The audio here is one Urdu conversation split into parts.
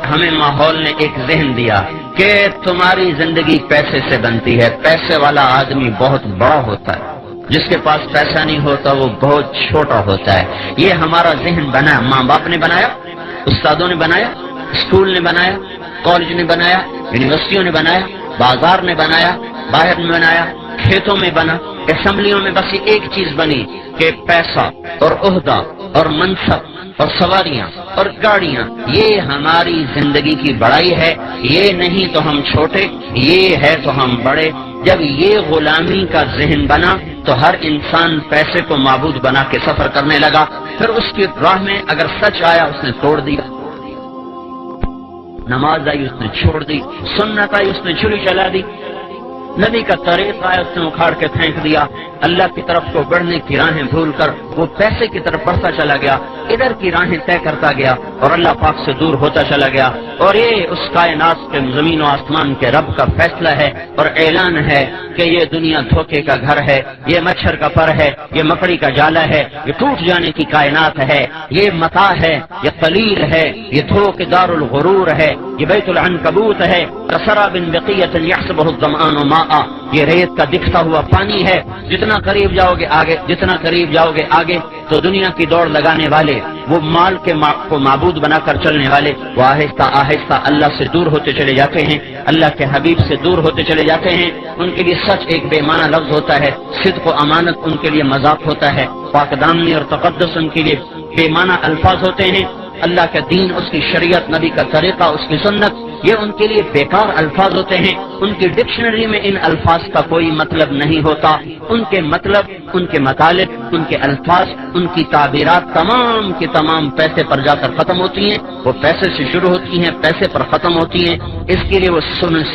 ہمیں ماحول نے ایک ذہن دیا کہ تمہاری زندگی پیسے سے بنتی ہے، پیسے والا آدمی بہت بڑا ہوتا ہے، جس کے پاس پیسہ نہیں ہوتا وہ بہت چھوٹا ہوتا ہے۔ یہ ہمارا ذہن بنا، ماں باپ نے بنایا، استادوں نے بنایا، اسکول نے بنایا، کالج نے بنایا، یونیورسٹیوں نے بنایا، بازار نے بنایا، باہر میں بنایا، کھیتوں میں بنا، اسمبلیوں میں بس ایک چیز بنی کہ پیسہ اور عہدہ اور منصب اور سواریاں اور گاڑیاں، یہ ہماری زندگی کی بڑائی ہے، یہ نہیں تو ہم چھوٹے، یہ ہے تو ہم بڑے۔ جب یہ غلامی کا ذہن بنا تو ہر انسان پیسے کو معبود بنا کے سفر کرنے لگا، پھر اس کی راہ میں اگر سچ آیا اس نے توڑ دیا، نماز آئی اس نے چھوڑ دی، سنت آئی اس نے چھری چلا دی، نبی کا طریق آیا اس نے اکھاڑ کے پھینک دیا، اللہ کی طرف کو بڑھنے کی راہیں بھول کر وہ پیسے کی طرف بڑھتا چلا گیا، ادھر کی راہیں طے کرتا گیا اور اللہ پاک سے دور ہوتا چلا گیا۔ اور یہ اس کائنات کے زمین و آسمان کے رب کا فیصلہ ہے اور اعلان ہے کہ یہ دنیا دھوکے کا گھر ہے، یہ مچھر کا پر ہے، یہ مکڑی کا جالا ہے، یہ ٹوٹ جانے کی کائنات ہے، یہ متاع ہے، یہ قلیل ہے، یہ دھوکے دار الغرور ہے، یہ بیت العنکبوت ہے، کسراب بقیۃ یحسبہ الظمآن ماء، یہ ریت کا دکھتا ہوا پانی ہے۔ جتنا قریب جاؤ گے آگے، جتنا قریب جاؤ گے آگے، تو دنیا کی دوڑ لگانے والے، وہ مال کے کو معبود بنا کر چلنے والے، وہ آہستہ آہستہ اللہ سے دور ہوتے چلے جاتے ہیں، اللہ کے حبیب سے دور ہوتے چلے جاتے ہیں۔ ان کے لیے سچ ایک بے معنی لفظ ہوتا ہے، صدق و امانت ان کے لیے مذاق ہوتا ہے، پاک دامنی اور تقدس ان کے لیے بے معنی الفاظ ہوتے ہیں، اللہ کا دین، اس کی شریعت، نبی کا طریقہ، اس کی سنت، یہ ان کے لیے بیکار الفاظ ہوتے ہیں۔ ان کی ڈکشنری میں ان الفاظ کا کوئی مطلب نہیں ہوتا، ان کے مطلب، ان کے مطالب، ان کے الفاظ، ان کی تعبیرات تمام کی تمام پیسے پر جا کر ختم ہوتی ہیں، وہ پیسے سے شروع ہوتی ہیں، پیسے پر ختم ہوتی ہیں۔ اس کے لیے وہ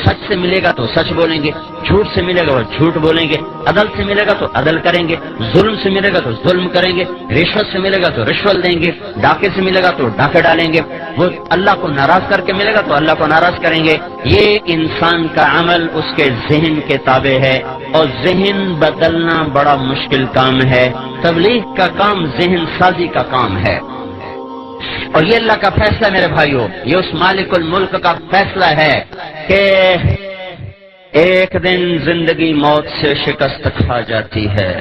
سچ سے ملے گا تو سچ بولیں گے، جھوٹ سے ملے گا وہ جھوٹ بولیں گے، عدل سے ملے گا تو عدل کریں گے، ظلم سے ملے گا تو ظلم کریں گے، رشوت سے ملے گا تو رشوت دیں گے، ڈاکے سے ملے گا تو ڈاکے ڈالیں گے، وہ اللہ کو ناراض کر کے ملے گا تو اللہ کو ناراض کریں گے۔ یہ انسان کا عمل اس کے ذہن کے تابع ہے، اور ذہن بدلنا بڑا مشکل کام ہے۔ تبلیغ کا کام ذہن سازی کا کام ہے، اور یہ اللہ کا فیصلہ میرے بھائیوں، یہ اس مالک الملک کا فیصلہ ہے کہ ایک دن زندگی موت سے شکست کھا جاتی ہے،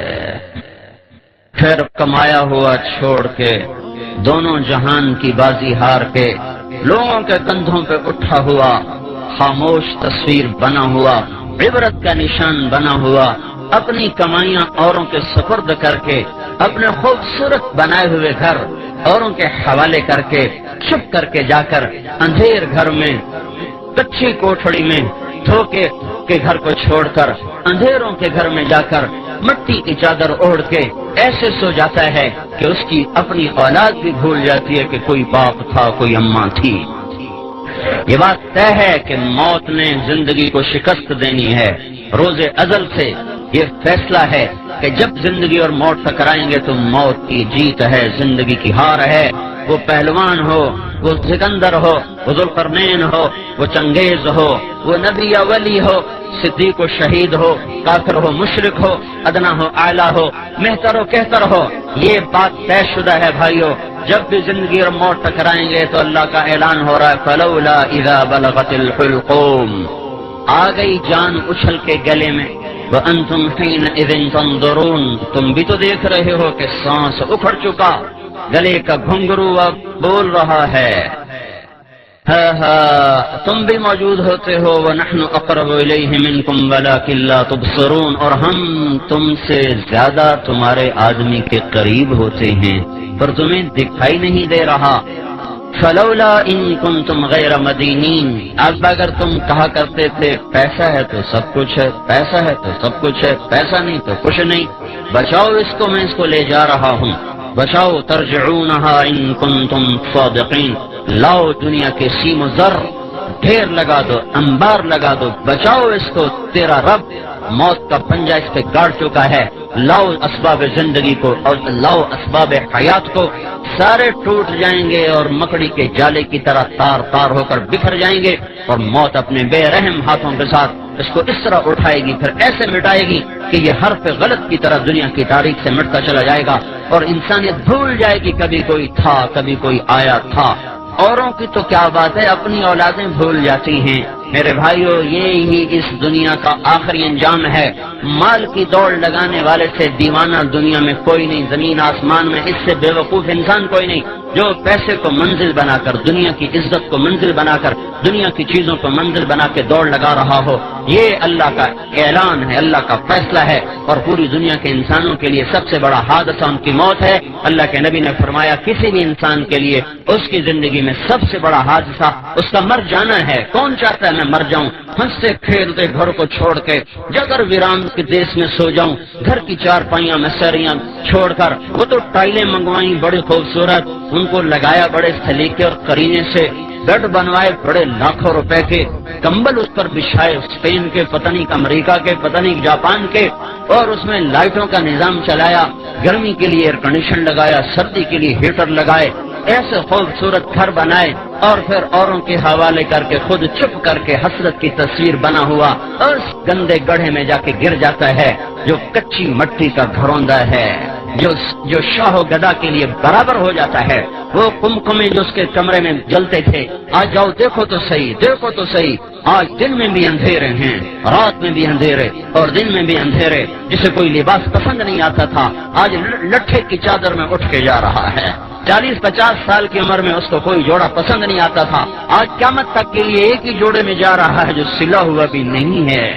پھر کمایا ہوا چھوڑ کے، دونوں جہان کی بازی ہار کے، لوگوں کے کندھوں پہ اٹھا ہوا خاموش تصویر بنا ہوا، عبرت کا نشان بنا ہوا، اپنی کمائیاں اوروں کے سپرد کر کے، اپنے خوبصورت بنائے ہوئے گھر اوروں کے حوالے کر کے، چھپ کر کے جا کر اندھیر گھر میں، کچی کوٹھڑی میں، دھوکے کے گھر کو چھوڑ کر اندھیروں کے گھر میں جا کر مٹی کی چادر اوڑھ کے ایسے سو جاتا ہے کہ اس کی اپنی اولاد بھی بھول جاتی ہے کہ کوئی باپ تھا، کوئی اماں تھی۔ یہ بات طے ہے کہ موت نے زندگی کو شکست دینی ہے، روز ازل سے یہ فیصلہ ہے کہ جب زندگی اور موت ٹکرائیں گے تو موت کی جیت ہے، زندگی کی ہار ہے۔ وہ پہلوان ہو، وہ سکندر ہو، وہ ذوالقرنین ہو، وہ چنگیز ہو، وہ نبی یا ولی ہو، صدیق و شہید ہو، کافر ہو مشرک ہو، ادنا ہو اعلیٰ ہو، مہتر ہو کہتر ہو، یہ بات طے شدہ ہے بھائیو۔ جب بھی زندگی اور موت ٹکرائیں گے تو اللہ کا اعلان ہو رہا ہے فلولا اذا بلغت الحلقوم، آ گئی جان اچھل کے گلے میں، وانتم حینئذ تنظرون، تم بھی تو دیکھ رہے ہو کہ سانس اکھڑ چکا، گلے کا گھنگرو اب بول رہا ہے، تم بھی موجود ہوتے ہو، وَنَحْنُ أَقْرَبُ إِلَيْهِ مِنْكُمْ وَلَكِنْ لَا تُبْصِرُونَ، اور ہم تم سے زیادہ تمہارے آدمی کے قریب ہوتے ہیں پر تمہیں دکھائی نہیں دے رہا۔ فَلَوْلَا إِن كُنْتُمْ غَيْرَ مَدِينِينَ، اب اگر تم کہا کرتے تھے پیسہ ہے تو سب کچھ ہے، پیسہ ہے تو سب کچھ ہے، پیسہ نہیں تو کچھ نہیں، بچاؤ اس کو، میں اس کو لے جا رہا ہوں، بچاؤ، ترجعونها ان کنتم صادقین، لاؤ دنیا کے سیم و زر ڈھیر لگا دو، انبار لگا دو، بچاؤ اس کو، تیرا رب موت کا پنجہ اس پہ گاڑ چکا ہے، لاؤ اسباب زندگی کو اور لاؤ اسباب حیات کو، سارے ٹوٹ جائیں گے اور مکڑی کے جالے کی طرح تار تار ہو کر بکھر جائیں گے، اور موت اپنے بے رحم ہاتھوں کے ساتھ اس کو اس طرح اٹھائے گی، پھر ایسے مٹائے گی کہ یہ حرف غلط کی طرح دنیا کی تاریخ سے مٹتا چلا جائے گا، اور انسانیت بھول جائے گی کبھی کوئی تھا، کبھی کوئی آیا تھا، اوروں کی تو کیا بات ہے، اپنی اولادیں بھول جاتی ہیں۔ میرے بھائیو، یہی اس دنیا کا آخری انجام ہے۔ مال کی دوڑ لگانے والے سے دیوانہ دنیا میں کوئی نہیں، زمین آسمان میں اس سے بے وقوف انسان کوئی نہیں، جو پیسے کو منزل بنا کر، دنیا کی عزت کو منزل بنا کر، دنیا کی چیزوں کو منزل بنا کے دوڑ لگا رہا ہو۔ یہ اللہ کا اعلان ہے، اللہ کا فیصلہ ہے، اور پوری دنیا کے انسانوں کے لیے سب سے بڑا حادثہ ان کی موت ہے۔ اللہ کے نبی نے فرمایا کسی بھی انسان کے لیے اس کی زندگی میں سب سے بڑا حادثہ اس کا مر جانا ہے۔ کون چاہتا ہے میں مر جاؤں، ہنستے کھیلتے گھر کو چھوڑ کے جگر ویران کے دیش میں سو جاؤں، گھر کی چار پائیاں میں سریاں چھوڑ کر؟ وہ تو ٹائلیں منگوائیں بڑی خوبصورت، ان کو لگایا بڑے سلیقے اور قرینے سے، بیڈ بنوائے بڑے لاکھوں روپے کے، کمبل اس پر بچھائے اسپین کے، پتہ نہیں امریکہ کے، پتہ نہیں جاپان کے، اور اس میں لائٹوں کا نظام چلایا، گرمی کے لیے ایئر کنڈیشن لگایا، سردی کے لیے ہیٹر لگائے، ایسے خوبصورت گھر بنائے، اور پھر اوروں کے حوالے کر کے خود چپ کر کے حسرت کی تصویر بنا ہوا اس گندے گڑھے میں جا کے گر جاتا ہے جو کچی مٹی کا گھروندا ہے، جو شاہ و گدا کے لیے برابر ہو جاتا ہے۔ وہ کمکمے جو اس کے کمرے میں جلتے تھے، آج جاؤ دیکھو تو صحیح، دیکھو تو صحیح، آج دن میں بھی اندھیرے ہیں، رات میں بھی اندھیرے اور دن میں بھی اندھیرے۔ جسے کوئی لباس پسند نہیں آتا تھا، آج لٹھے کی چادر میں اٹھ کے جا رہا ہے۔ 40-50 سال کی عمر میں اس کو کوئی جوڑا پسند نہیں آتا تھا، آج قیامت تک کے لیے ایک ہی جوڑے میں جا رہا ہے جو سلا ہوا بھی نہیں ہے،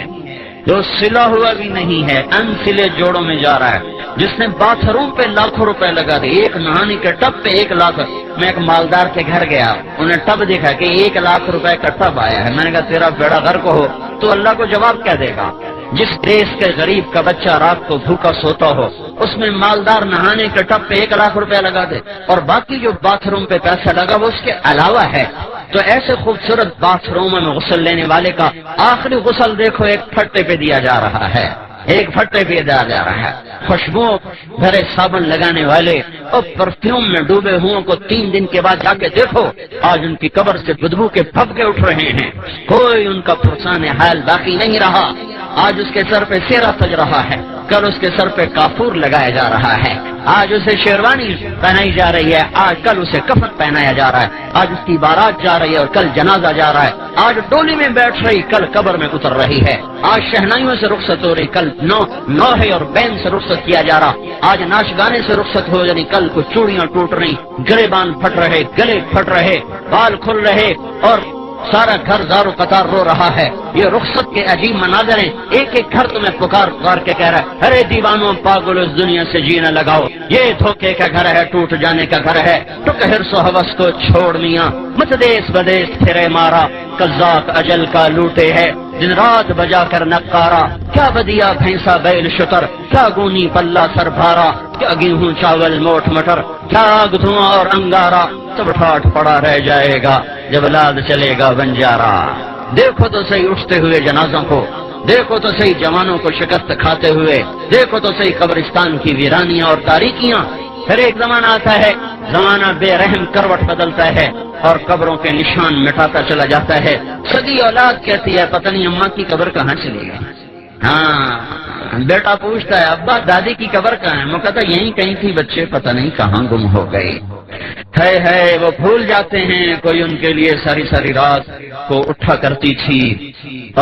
جو سلا ہوا بھی نہیں ہے، ان سلے جوڑوں میں جا رہا ہے۔ جس نے باتھ روم پہ لاکھوں روپے لگا دے، ایک نہانے کے ٹب پہ 1 لاکھ۔ میں ایک مالدار کے گھر گیا، انہیں ٹب دیکھا کہ 1 لاکھ روپے کا ٹب آیا ہے۔ میں نے کہا تیرا بیڑا غرق ہو، تو اللہ کو جواب کیا دے گا؟ جس دیش کے غریب کا بچہ رات کو بھوکا سوتا ہو، اس میں مالدار نہانے کے ٹب پہ 1 لاکھ روپے لگا دے، اور باقی جو باتھ روم پہ پیسہ لگا وہ اس کے علاوہ ہے۔ تو ایسے خوبصورت باتھ روم میں غسل لینے والے کا آخری غسل دیکھو ایک پھٹے پہ دیا جا رہا ہے، ایک پھٹے پہ دیا جا رہا ہے۔ خوشبو بھرے صابن لگانے والے اور پرفیوم میں ڈوبے ہوں کو 3 دن کے بعد جا کے دیکھو، آج ان کی قبر سے بدبو کے پھبکے اٹھ رہے ہیں، کوئی ان کا پرسان حال باقی نہیں رہا۔ آج اس کے سر پہ سیرا سج رہا ہے، کل اس کے سر پہ کافور لگایا جا رہا ہے، آج اسے شیروانی پہنائی جا رہی ہے، آج کل اسے کفن پہنایا جا رہا ہے، آج اس کی بارات جا رہی ہے اور کل جنازہ جا رہا ہے، آج ڈولی میں بیٹھ رہی کل قبر میں اتر رہی ہے، آج شہنائیوں سے رخصت ہو رہی کل نوحے اور بین سے رخصت کیا جا رہا، آج ناچ گانے سے رخصت ہو جانی کل کو چوڑیاں ٹوٹ رہی، گریبان پھٹ رہے، گلے پھٹ رہے، بال کھل رہے، اور سارا گھر زار و قطار رو رہا ہے۔ یہ رخصت کے عجیب مناظر ہیں، ایک ایک گھر تمہیں پکار پکار کے کہہ رہا ہے ارے دیوانوں پاگل اس دنیا سے جینا لگاؤ، یہ دھوکے کا گھر ہے، ٹوٹ جانے کا گھر ہے، ٹک حرص و حوث کو چھوڑ میاں، مت دیس بدیس پھرے مارا، قزاق اجل کا لوٹے ہے، دن رات بجا کر نقارا، کیا بدیا بھینسا بیل شکر، کیا گونی پلہ سر بھارا، کیا گیہوں چاول موٹ مٹر، کیا آگ دھواں اور انگارا، سب ٹھاٹ پڑا رہ جائے گا جب لاد چلے گا بنجارا۔ دیکھو تو صحیح اٹھتے ہوئے جنازوں کو، دیکھو تو صحیح جوانوں کو شکست کھاتے ہوئے، دیکھو تو صحیح قبرستان کی ویرانیاں اور تاریکیاں۔ پھر ایک زمانہ آتا ہے، زمانہ بے رحم کروٹ بدلتا ہے اور قبروں کے نشان مٹاتا چلا جاتا ہے۔ سگی اولاد کہتی ہے پتہ نہیں اماں کی قبر کہاں چلی گئی، ہاں بیٹا پوچھتا ہے ابا دادی کی قبر کہاں ہے، وہ کہتا ہے یہیں کہیں تھی بچے، پتہ نہیں کہاں گم ہو گئے۔ ہے وہ بھول جاتے ہیں کوئی ان کے لیے ساری ساری رات کو اٹھا کرتی تھی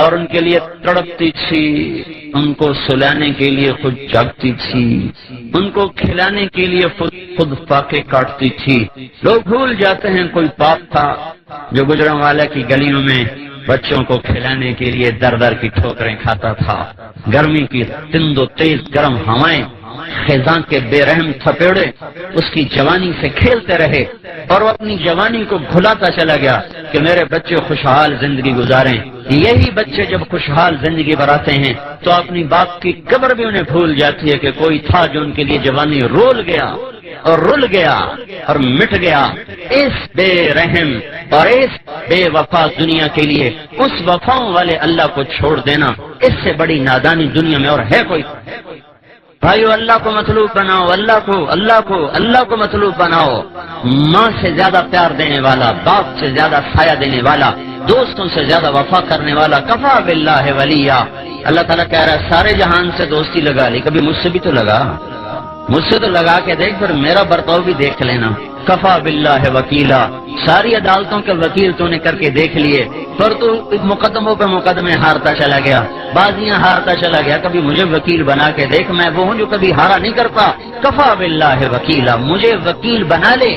اور ان کے لیے تڑپتی تھی، ان کو سلانے کے لیے خود جاگتی تھی، ان کو کھلانے کے لیے خود فاقے کاٹتی تھی۔ لوگ بھول جاتے ہیں کوئی باپ تھا جو گجرانوالہ کی گلیوں میں بچوں کو کھلانے کے لیے در در کی ٹھوکریں کھاتا تھا، گرمی کی تند و تیز گرم ہوائیں، خزاں کے بے رحم تھپیڑے اس کی جوانی سے کھیلتے رہے اور وہ اپنی جوانی کو بھلاتا چلا گیا کہ میرے بچے خوشحال زندگی گزاریں۔ یہی بچے جب خوشحال زندگی بناتے ہیں تو اپنی باپ کی قبر بھی انہیں بھول جاتی ہے کہ کوئی تھا جو ان کے لیے جوانی رول گیا اور رل گیا اور مٹ گیا۔ اس بے رحم اور اس بے وفا دنیا کے لیے اس وفاؤں والے اللہ کو چھوڑ دینا، اس سے بڑی نادانی دنیا میں اور ہے کوئی؟ بھائیو اللہ کو مطلوب بناؤ، اللہ کو مطلوب بناؤ۔ ماں سے زیادہ پیار دینے والا، باپ سے زیادہ سایہ دینے والا، دوستوں سے زیادہ وفا کرنے والا، کفا باللہ ولیہ۔ اللہ تعالیٰ کہہ رہا ہے سارے جہان سے دوستی لگا لی، کبھی مجھ سے بھی تو لگا، مجھ سے تو لگا کے دیکھ، پھر میرا برتاؤ بھی دیکھ لینا۔ کفا باللہ وکیلا، ساری عدالتوں کے وکیل تو نے کر کے دیکھ لیے، پر تو مقدموں پہ مقدمے ہارتا چلا گیا، بازیاں ہارتا چلا گیا، کبھی مجھے وکیل بنا کے دیکھ، میں وہ ہوں جو کبھی ہارا نہیں کرتا، کفا باللہ وکیلا، مجھے وکیل بنا لے۔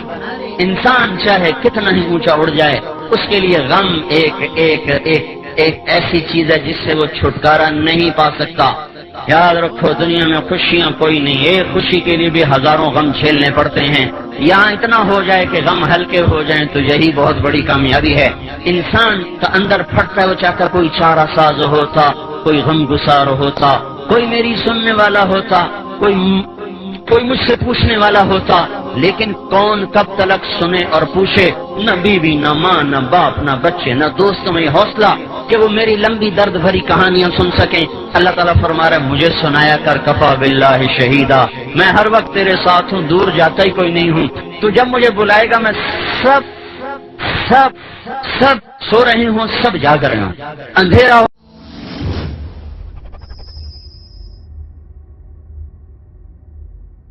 انسان چاہے کتنا ہی اونچا اڑ جائے، اس کے لیے غم ایک ایسی چیز ہے جس سے وہ چھٹکارا نہیں پا سکتا۔ یاد رکھو دنیا میں خوشیاں کوئی نہیں، ایک خوشی کے لیے بھی ہزاروں غم جھیلنے پڑتے ہیں۔ یہاں اتنا ہو جائے کہ غم ہلکے ہو جائیں تو یہی بہت بڑی کامیابی ہے۔ انسان کا اندر پھٹتا ہے، وہ چاہتا کوئی چارہ ساز ہوتا، کوئی غم گسار ہوتا، کوئی میری سننے والا ہوتا، کوئی مجھ سے پوچھنے والا ہوتا، لیکن کون کب تلک سنے اور پوچھے؟ نہ بیوی، نہ ماں، نہ باپ، نہ بچے، نہ دوست میں حوصلہ کہ وہ میری لمبی درد بھری کہانیاں سن سکیں۔ اللہ تعالیٰ فرما رہا ہے مجھے سنایا کر، کفا باللہ شہیدا، میں ہر وقت تیرے ساتھ ہوں، دور جاتا ہی کوئی نہیں ہوں۔ تو جب مجھے بلائے گا میں سب سو رہے ہوں، سب جاگ رہے ہوں، اندھیرا